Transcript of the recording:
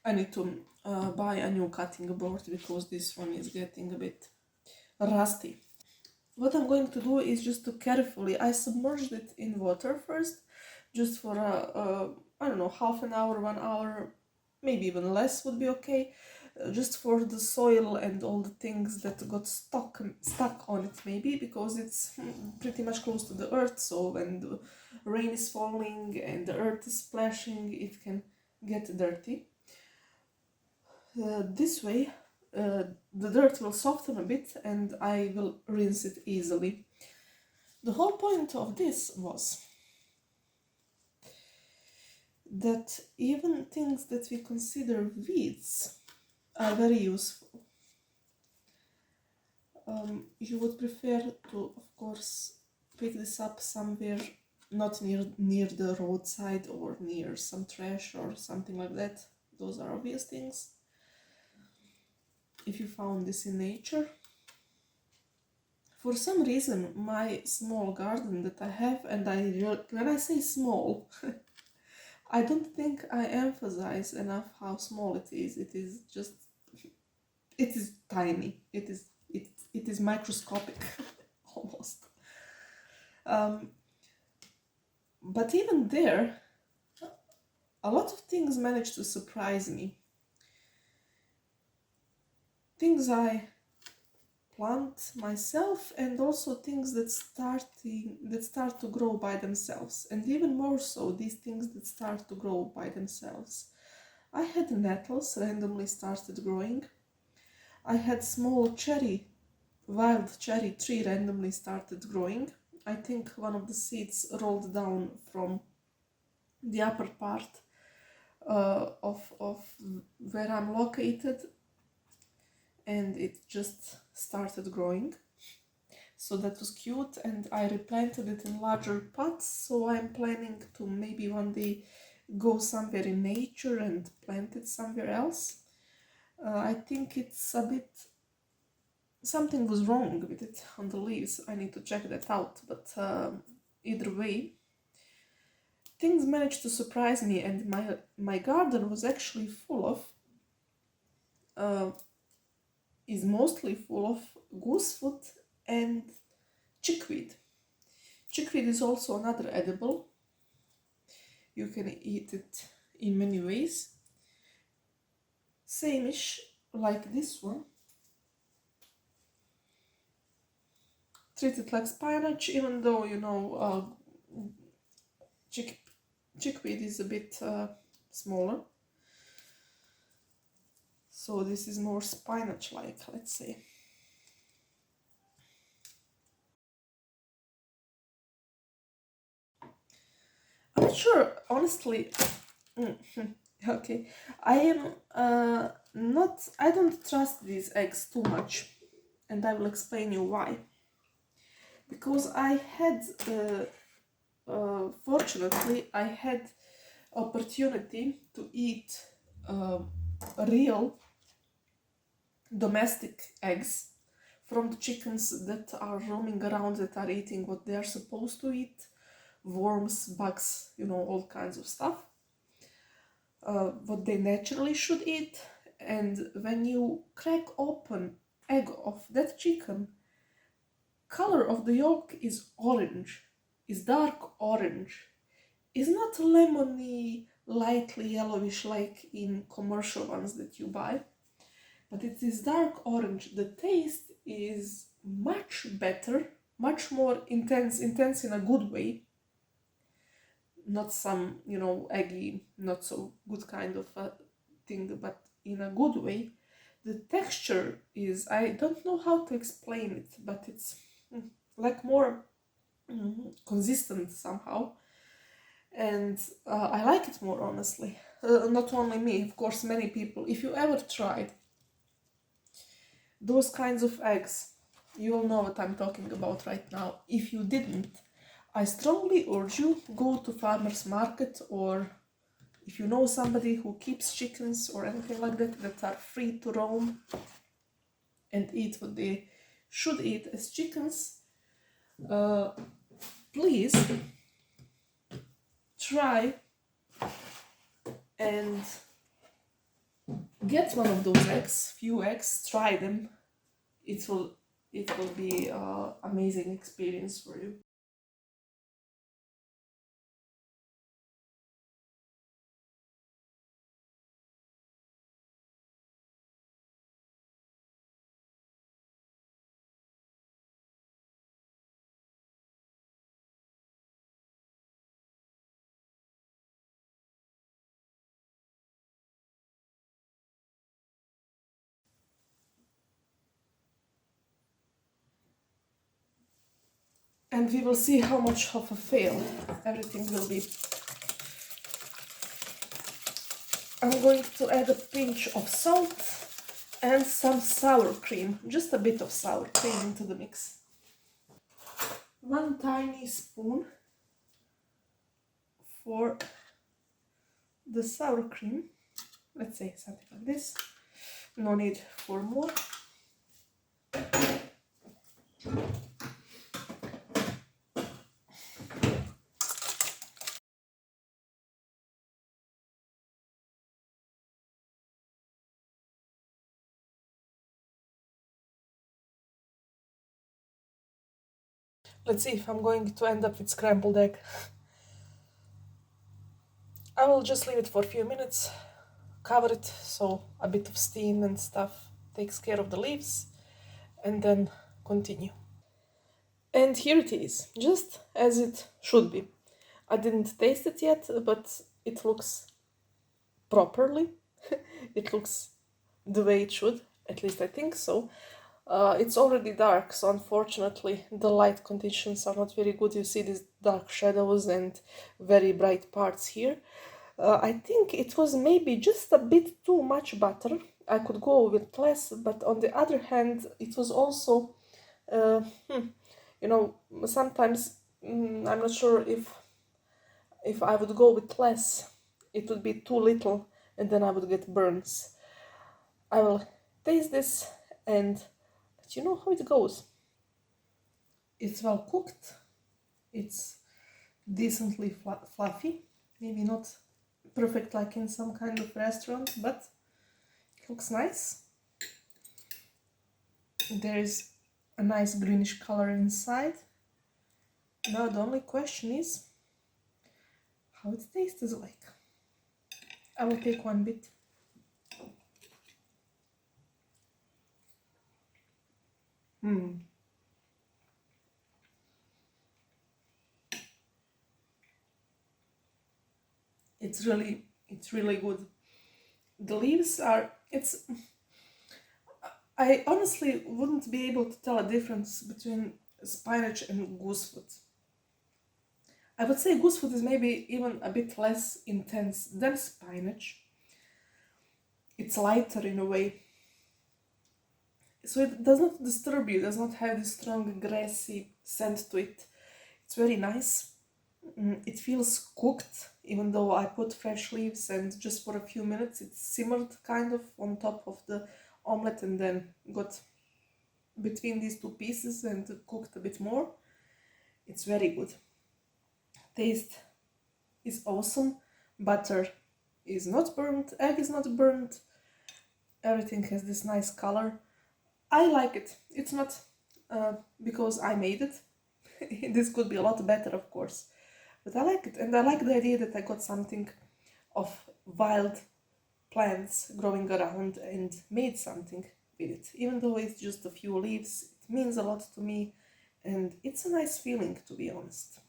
I need to buy a new cutting board because this one is getting a bit rusty. What I'm going to do is just to carefully, I submerged it in water first, just for I don't know, half an hour, 1 hour, maybe even less would be okay, just for the soil and all the things that got stuck on it, maybe because it's pretty much close to the earth, so when the rain is falling and the earth is splashing, it can get dirty. This way the dirt will soften a bit and I will rinse it easily. The whole point of this was that even things that we consider weeds are very useful. You would prefer to, of course, pick this up somewhere not near the roadside or near some trash or something like that. Those are obvious things. If you found this in nature. For some reason, my small garden that I have, and when I say small, I don't think I emphasize enough how small it is. It is just, it is tiny. It is microscopic, almost. But even there, a lot of things manage to surprise me. Things I plant myself, and also things that start to grow by themselves, and even more so these things that start to grow by themselves. I had nettles randomly started growing. I had small wild cherry tree randomly started growing. I think one of the seeds rolled down from the upper part of where I'm located, and it just started growing. So that was cute, and I replanted it in larger pots, so I'm planning to maybe one day go somewhere in nature and plant it somewhere else. I think it's a bit, something was wrong with it on the leaves. I need to check that out, but either way, things managed to surprise me, and my garden was actually is mostly full of goosefoot and chickweed. Chickweed is also another edible. You can eat it in many ways. Same-ish like this one. Treat it like spinach, even though, you know, chickweed is a bit smaller. So this is more spinach-like, let's say. I'm not sure, honestly. Okay, I am I don't trust these eggs too much, and I will explain you why. Because I had, fortunately, I had opportunity to eat real domestic eggs from the chickens that are roaming around, that are eating what they are supposed to eat, worms, bugs, you know, all kinds of stuff, what they naturally should eat. And when you crack open egg of that chicken, color of the yolk is orange, is dark orange, is not lemony, lightly yellowish like in commercial ones that you buy, but it is dark orange. The taste is much better, much more intense in a good way, not some, you know, eggy, not so good kind of thing, but in a good way. The texture is, I don't know how to explain it, but it's like more consistent somehow, and I like it more, honestly. Not only me, of course, many people. If you ever tried those kinds of eggs, you will know what I'm talking about right now. If you didn't, I strongly urge you, go to farmer's market, or if you know somebody who keeps chickens or anything like that, that are free to roam and eat what they should eat as chickens, please try and get one of those eggs, few eggs, try them. It will be an amazing experience for you. And we will see how much of a fail everything will be. I'm going to add a pinch of salt and some sour cream, just a bit of sour cream into the mix. One tiny spoon for the sour cream, let's say something like this, no need for more. Let's see if I'm going to end up with scrambled egg. I will just leave it for a few minutes, cover it so a bit of steam and stuff takes care of the leaves, and then continue. And here it is, just as it should be. I didn't taste it yet, but it looks properly. It looks the way it should, at least I think so. It's already dark, so unfortunately the light conditions are not very good. You see these dark shadows and very bright parts here. I think it was maybe just a bit too much butter. I could go with less, but on the other hand, it was also, uh, you know, sometimes I'm not sure if I would go with less, it would be too little, and then I would get burns. I will taste this and let you know how it goes. It's well cooked. It's decently fluffy. Maybe not perfect like in some kind of restaurant, but it looks nice. There is a nice greenish color inside. Now the only question is how it tastes like. I will take one bit. It's really good. The leaves are, I honestly wouldn't be able to tell a difference between spinach and goosefoot. I would say goosefoot is maybe even a bit less intense than spinach. It's lighter in a way. So it does not disturb you, does not have this strong grassy scent to it. It's very nice. It feels cooked, even though I put fresh leaves and just for a few minutes it simmered kind of on top of the omelette and then got between these two pieces and cooked a bit more. It's very good. Taste is awesome. Butter is not burnt, egg is not burnt. Everything has this nice color. I like it. It's not because I made it. This could be a lot better, of course. But I like it, and I like the idea that I got something of wild plants growing around and made something with it. Even though it's just a few leaves, it means a lot to me, and it's a nice feeling, to be honest.